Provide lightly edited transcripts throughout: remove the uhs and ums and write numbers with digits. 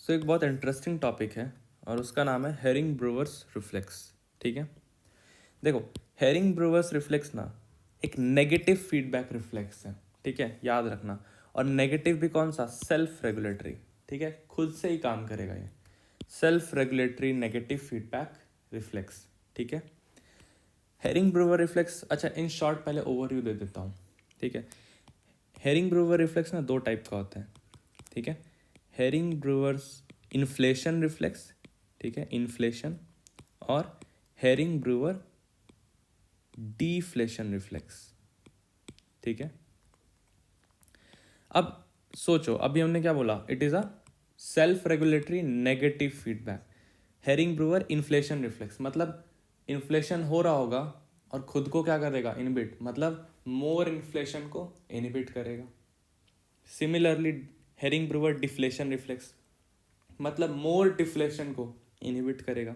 सो एक बहुत interesting topic है और उसका नाम है हेरिंग ब्रूवर्स रिफ्लेक्स। ठीक है, देखो हेरिंग ब्रूवर्स रिफ्लेक्स ना एक नेगेटिव फीडबैक रिफ्लेक्स है। ठीक है, याद रखना। और नेगेटिव भी कौन सा? Self regulatory. ठीक है, खुद से ही काम करेगा ये, self regulatory negative feedback reflex. ठीक है, हेरिंग ब्रूवर रिफ्लेक्स, अच्छा इन शॉर्ट पहले ओवरव्यू दे देता हूँ। ठीक है, हेरिंग ब्रूवर रिफ्लेक्स ना दो टाइप का होता है। ठीक है, हेरिंग ब्रूवर्स इन्फ्लेशन रिफ्लेक्स, ठीक है, इन्फ्लेशन, और हेरिंग ब्रूवर डीफ्लेशन रिफ्लेक्स। ठीक है, अब सोचो, अभी हमने क्या बोला? It is a self regulatory negative feedback. Hering Breuer inflation reflex मतलब इन्फ्लेशन हो रहा होगा और खुद को क्या करेगा? इनहिबिट, मतलब मोर इन्फ्लेशन को इनहिबिट करेगा। Similarly Hering Breuer deflation reflex मतलब मोर डिफ्लेशन को इनहिबिट करेगा।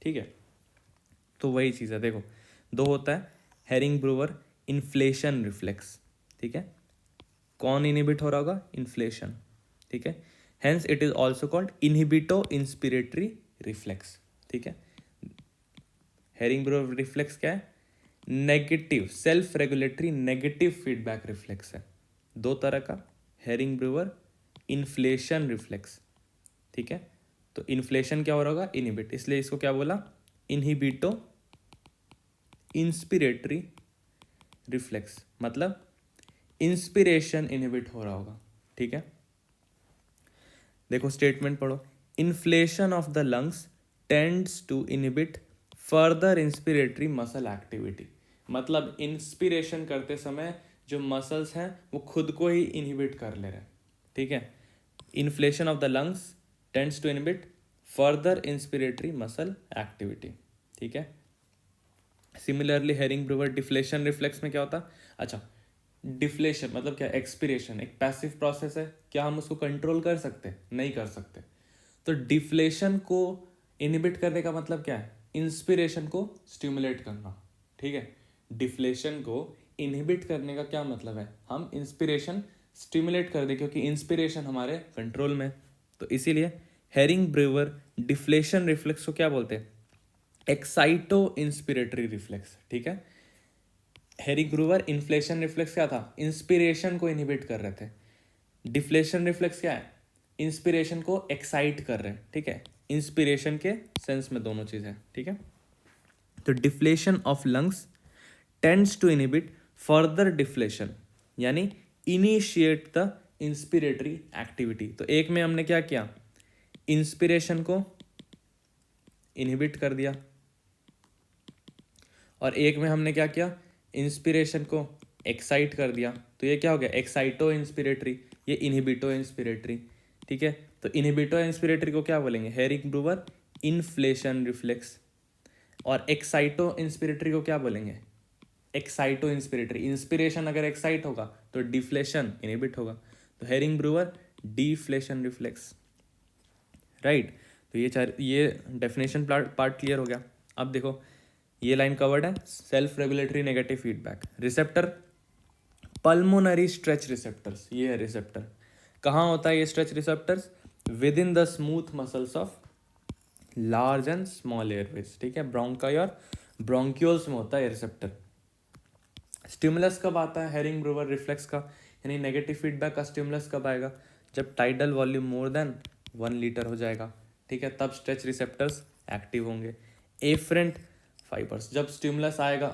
ठीक है, तो वही चीज़ है। देखो दो होता है, हेरिंग ब्रूवर इन्फ्लेशन रिफ्लेक्स। ठीक है, कौन इनहिबिट हो रहा होगा? इन्फ्लेशन। ठीक है, hence it is also called inhibito inspiratory reflex. ठीक है, हेरिंग ब्रूवर रिफ्लेक्स क्या है? Negative self regulatory negative feedback reflex है, दो तरह का, हेरिंग ब्रूवर इन्फ्लेशन रिफ्लेक्स। ठीक है, तो इन्फ्लेशन क्या हो रहा होगा? इनहिबिट, इसलिए इसको क्या बोला? इनहिबिटो इंस्पिरेटरी रिफ्लेक्स मतलब इंस्पिरेशन इनहिबिट हो रहा होगा। ठीक है, देखो स्टेटमेंट पढ़ो। Inflation of the lungs tends to inhibit further inspiratory muscle activity मतलब इंस्पिरेशन करते समय जो मसल्स हैं वो खुद को ही इनहिबिट कर ले रहे हैं। ठीक है, inflation of the lungs tends to inhibit further inspiratory muscle activity. ठीक है, similarly Hering Breuer deflation reflex में क्या होता? अच्छा, डिफ्लेशन मतलब क्या? एक्सपिरेशन एक पैसिव प्रोसेस है, क्या हम उसको कंट्रोल कर सकते? नहीं कर सकते। तो डिफ्लेशन को इनहिबिट करने का मतलब क्या है? इंस्पिरेशन को स्टिमुलेट करना। ठीक है, डिफ्लेशन को इनहिबिट करने का क्या मतलब है? हम इंस्पिरेशन स्टिमुलेट कर दे, क्योंकि इंस्पिरेशन हमारे कंट्रोल में। तो इसीलिए हेरिंग ब्रूवर डिफ्लेशन रिफ्लेक्स को क्या बोलते हैं? एक्साइटो इंस्पिरेटरी रिफ्लेक्स। ठीक है, हेरिंग ब्रूवर इन्फ्लेशन रिफ्लेक्स क्या था? इंस्पिरेशन को इनहिबिट कर रहे थे। डिफ्लेशन रिफ्लेक्स क्या है? इंस्पिरेशन को एक्साइट कर रहे हैं। ठीक है, इंस्पिरेशन के सेंस में दोनों चीज है। ठीक है, तो deflation of lungs tends to inhibit further deflation यानी इनिशिएट द इंस्पिरेटरी एक्टिविटी। तो एक में हमने क्या किया? इंस्पिरेशन को इनहिबिट कर दिया, और एक में हमने क्या किया? इंस्पिरेशन को एक्साइट कर दिया। तो ये क्या हो गया? एक्साइटो इंस्पिरेटरी, ये इनहिबिटो इंस्पिरेटरी। ठीक है, तो इनहिबिटो इंस्पिरेटरी को क्या बोलेंगे? Hering Breuer inflation reflex. और एक्साइटो इंस्पिरेटरी को क्या बोलेंगे? Excito inspiratory. इंस्पिरेशन अगर एक्साइट होगा तो डिफ्लेशन इनहिबिट होगा, तो Hering Breuer deflation reflex. Right, तो ये डेफिनेशन पार्ट क्लियर हो गया। अब देखो ये लाइन कवर्ड है, self regulatory negative feedback receptor, pulmonary stretch receptors. ये है रिसेप्टर, कहाँ होता है ये stretch receptors? With in the smooth muscles of large and small Airways. ठीक है, ब्रोंकाई और ब्रोंक्यूल्स में होता है रिसेप्टर। स्टिमुलस कब आता है हेरिंग ब्रूवर रिफ्लेक्स का, यानी नेगेटिव फीडबैक का स्टिमुलस कब आएगा? जब tidal volume more than 1 litre हो जाएगा। ठीक है, तब स्ट्रेच रिसेप्टर्स एक्टिव होंगे। एफरेंट फाइबर्स, जब स्टिमुलस आएगा,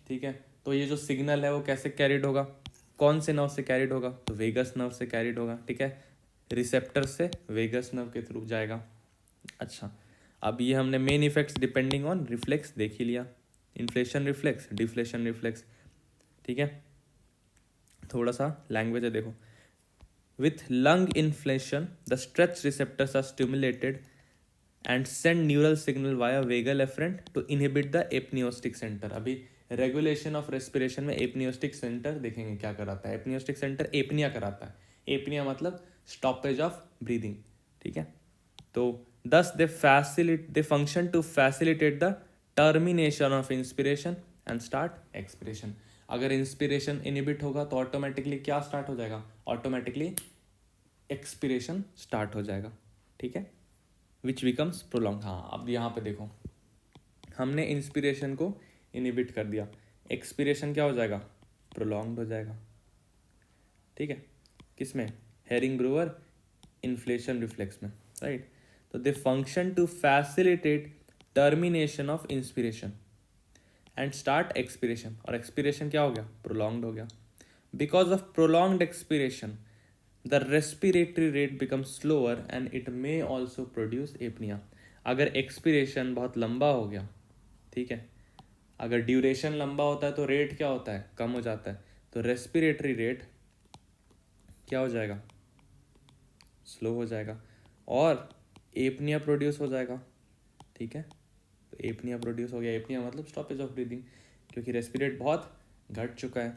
ठीक है, तो ये जो सिग्नल है वो कैसे कैरिड होगा? कौन से नर्व से कैरिड होगा? तो वेगस नर्व से कैरिड होगा। ठीक है, रिसेप्टर से वेगस नर्व के थ्रू जाएगा। अच्छा, अब ये हमने main effects depending on reflex देख ही लिया, इन्फ्लेशन रिफ्लेक्स, डिफ्लेशन रिफ्लेक्स। ठीक है, थोड़ा सा लैंग्वेज है देखो। With lung inflation the stretch receptors are stimulated and send neural signal via vagal afferent to inhibit the apneustic centre. अभी रेगुलेशन ऑफ रेस्पिरेशन में एपनियोस्टिक सेंटर देखेंगे क्या कराता है। एपनियोस्टिक सेंटर एपनिया कराता है। एपनिया मतलब स्टॉपेज ऑफ ब्रीदिंग। ठीक है, तो thus they function to facilitate the termination of inspiration and start expiration. अगर इंस्पिरेशन इनहिबिट होगा तो ऑटोमेटिकली क्या स्टार्ट हो जाएगा? ऑटोमेटिकली एक्सपिरेशन स्टार्ट हो जाएगा। ठीक है, विच बिकम्स प्रोलॉन्ग। हाँ, अब यहाँ पे देखो, हमने इंस्पिरेशन को इनहिबिट कर दिया, एक्सपिरेशन क्या हो जाएगा, प्रोलॉन्ग्ड हो जाएगा। ठीक है, किसमें, हेरिंग ब्रूअर इन्फ्लेशन रिफ्लेक्स में, राइट। तो they function to facilitate termination of inspiration and start expiration, और एक्सपिरेशन क्या हो गया, प्रोलॉन्ग्ड हो गया। Because of prolonged expiration the respiratory rate becomes slower and it may also produce apnoea. अगर expiration बहुत लंबा हो गया, ठीक है, अगर ड्यूरेशन लंबा होता है तो रेट क्या होता है, कम हो जाता है, तो रेस्पिरेटरी रेट क्या हो जाएगा, स्लो हो जाएगा, और एपनिया प्रोड्यूस हो जाएगा। ठीक है, तो एपनिया प्रोड्यूस हो गया, एपनिया मतलब स्टॉपेज ऑफ ब्रीदिंग, क्योंकि रेस्पिरेट बहुत घट चुका है।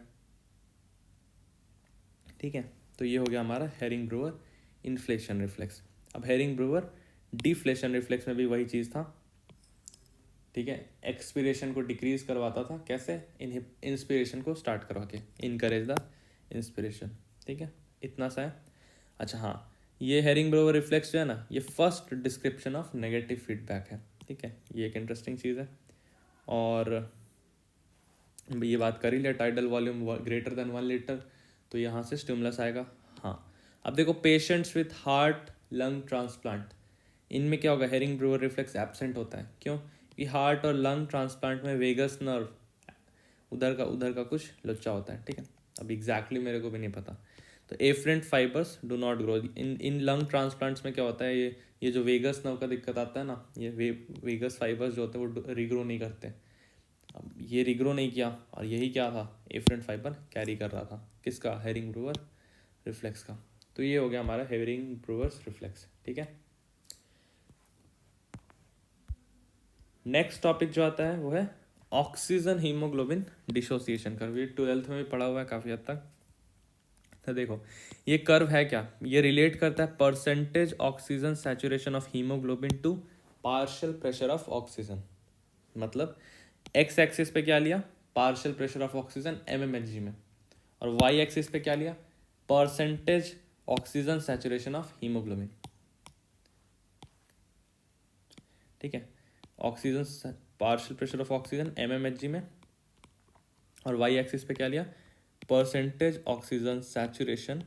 ठीक है, तो ये हो गया हमारा हेरिंग ब्रूअर इन्फ्लेशन रिफ्लेक्स। अब हेरिंग ब्रूअर डिफ्लेशन रिफ्लेक्स में भी वही चीज़ था। ठीक है, एक्सपिरेशन को डिक्रीज करवाता था, कैसे, इंस्पिरेशन को स्टार्ट करवा के, इनकरेज द इंस्पिरेशन। ठीक है, इतना सा है। अच्छा हाँ, ये हेरिंग ब्रूअर रिफ्लेक्स जो है ना, ये first description of negative feedback है। ठीक है, ये एक इंटरेस्टिंग चीज़ है। और ये बात कर ही लिया, tidal volume greater than 1 litre, तो यहाँ से स्टिमुलस आएगा। हाँ, अब देखो patients with heart lung transplant, इनमें क्या होगा, हेरिंग ब्रूअर रिफ्लेक्स एब्सेंट होता है। क्यों, कि हार्ट और लंग ट्रांसप्लांट में वेगस नर्व उधर का कुछ लोचा होता है। ठीक है, अब एग्जैक्टली मेरे को भी नहीं पता। तो afferent fibres do not grow in lung transplants में क्या होता है, ये जो वेगस नर्व का दिक्कत आता है ना, ये वेगस फाइबर्स जो होते हैं वो रिग्रो नहीं करते। अब ये रिग्रो नहीं किया, और यही क्या था, एफरेंट फाइबर कैरी कर रहा था, किसका, हेरिंग ब्रूअर रिफ्लेक्स का। तो ये हो गया हमारा हेरिंग ब्रूअर्स रिफ्लेक्स। ठीक है, नेक्स्ट टॉपिक जो आता है वो है ऑक्सीजन हीमोग्लोबिन डिसोसिएशन कर्व। ये 12th में भी पढ़ा हुआ है काफ़ी हद तक। तो देखो, ये कर्व है क्या, ये रिलेट करता है percentage oxygen saturation of haemoglobin to partial pressure of oxygen. मतलब एक्स एक्सिस पे क्या लिया, partial pressure of oxygen mmHg में, और वाई एक्सिस पे क्या लिया, percentage oxygen saturation of haemoglobin. ठीक है, oxygen partial pressure of oxygen mmHg में, और वाई एक्सिस पे क्या लिया, percentage oxygen saturation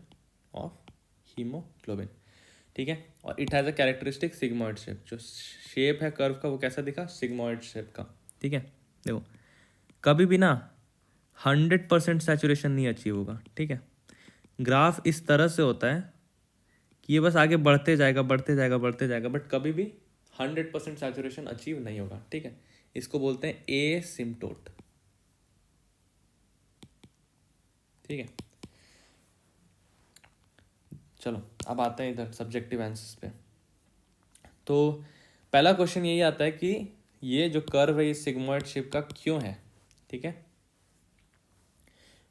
of haemoglobin. ठीक है, और it has a characteristic sigmoid shape, जो शेप है कर्व का वो कैसा दिखा, सिग्मॉइड शेप का। ठीक है, देखो कभी भी ना 100% सैचुरेशन नहीं अचीव होगा। ठीक है, ग्राफ इस तरह से होता है कि ये बस आगे बढ़ते जाएगा बढ़ते जाएगा बढ़ते जाएगा, बट कभी भी 100% सैचुरेशन अचीव नहीं होगा। ठीक है, इसको बोलते हैं एसिम्प्टोट। ठीक है, चलो अब आते हैं इधर सब्जेक्टिव आंसर्स पे। तो पहला क्वेश्चन यही आता है कि ये जो कर्व है ये सिग्मॉइड शेप का क्यों है। ठीक है,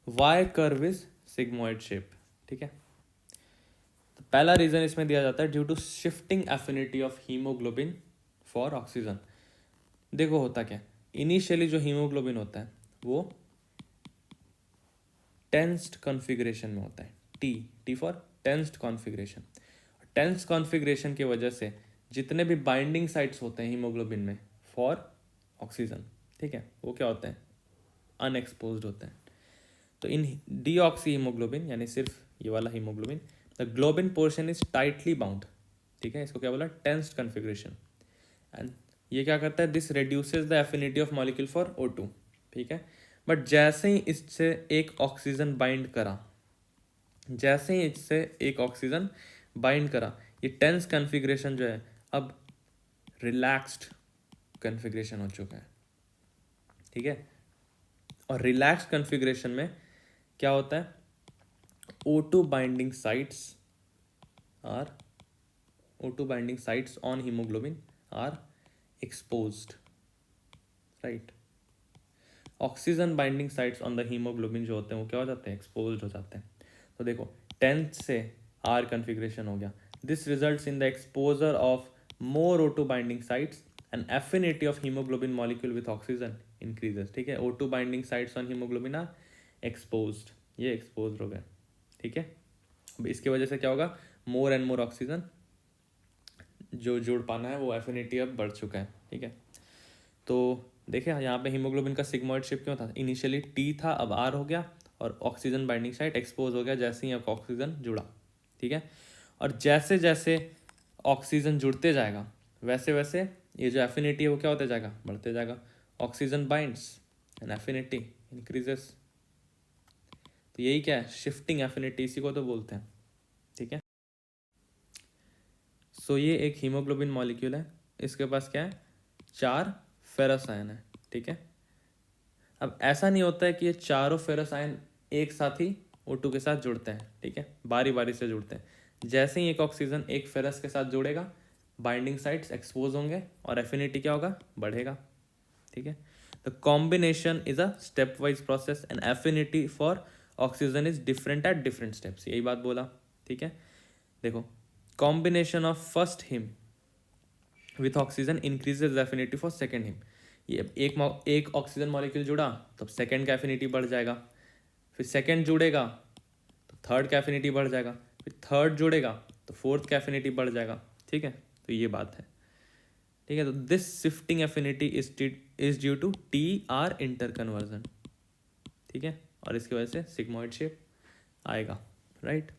Y curve is sigmoid shape. ठीक है, तो पहला रीजन इसमें दिया जाता है due to shifting affinity of haemoglobin for oxygen. देखो होता क्या, इनिशियली जो हीमोग्लोबिन होता है वो टेंस्ड कॉन्फ़िगरेशन में होता है, T for tensed configuration. Tensed configuration की वजह से जितने भी बाइंडिंग साइट्स होते हैं हीमोग्लोबिन में फॉर ऑक्सीजन, ठीक है, वो क्या होते हैं, अनएक्सपोज्ड होते हैं। तो इन डीऑक्सी हीमोग्लोबिन, यानी सिर्फ ये वाला haemoglobin, the globin portion is tightly bound. ठीक है, इसको क्या बोला, टेंस्ड कॉन्फ़िगरेशन। एंड ये क्या करता है, this reduces the affinity of molecule for O2। ठीक है, बट जैसे ही इससे एक ऑक्सीजन बाइंड करा, जैसे ही इससे एक ऑक्सीजन बाइंड करा, ये टेंस कॉन्फ़िगरेशन जो है अब रिलैक्स्ड कॉन्फ़िगरेशन हो चुका है। ठीक है, और रिलैक्स्ड कॉन्फ़िगरेशन में क्या होता है, O2 binding sites are O2 binding sites on haemoglobin are exposed, right. Oxygen binding sites on the haemoglobin जो होते हैं वो क्या हो जाते हैं, एक्सपोज्ड हो जाते हैं। तो देखो 10th से आर कॉन्फ़िगरेशन हो गया, this results in the exposure of more O2 binding sites and affinity of haemoglobin molecule with oxygen increases. ठीक है, O2 binding sites on haemoglobin are exposed, ये एक्सपोज हो गए। ठीक है, अब इसकी वजह से क्या होगा, मोर एंड मोर ऑक्सीजन जो जुड़ पाना है वो एफिनिटी अब बढ़ चुका है, ठीक है। तो देखिए यहाँ पे हीमोग्लोबिन का सिग्मोइड शेप क्यों था, इनिशियली टी था अब आर हो गया, और ऑक्सीजन बाइंडिंग साइट एक्सपोज हो गया जैसे ही अब ऑक्सीजन जुड़ा, ठीक है। और जैसे जैसे ऑक्सीजन जुड़ते जाएगा वैसे वैसे ये जो एफिनिटी है वो क्या होते जाएगा, बढ़ते जाएगा। Oxygen binds and affinity increases. तो यही क्या है, शिफ्टिंग एफिनिटी, इसी को तो बोलते हैं, ठीक है। सो ये एक हीमोग्लोबिन मॉलिक्यूल है, इसके पास क्या है, 4 फेरस आयन है, ठीक है। अब ऐसा नहीं होता है कि ये चारों फेरस आयन एक साथ ही O2 के साथ जुड़ते हैं, ठीक है, बारी बारी से जुड़ते हैं। जैसे ही एक ऑक्सीजन एक फेरस के साथ जुड़ेगा बाइंडिंग साइट्स एक्सपोज होंगे और एफिनिटी क्या होगा, बढ़ेगा, ठीक है। The combination is a step wise process and affinity for oxygen is different at different steps, यही बात बोला, ठीक है। देखो, combination of first him with oxygen increases affinity for second him. ये एक ऑक्सीजन मॉलिक्यूल जुड़ा तो सेकेंड का एफिनिटी बढ़ जाएगा, फिर सेकेंड जुड़ेगा तो थर्ड का एफिनिटी बढ़ जाएगा, फिर थर्ड जुड़ेगा तो फोर्थ का एफिनिटी बढ़ जाएगा, ठीक है। तो ये बात है, ठीक है। तो this shifting affinity is due to T R interconversion, ठीक है, और इसकी वजह से सिग्मोइड शेप आएगा, राइट।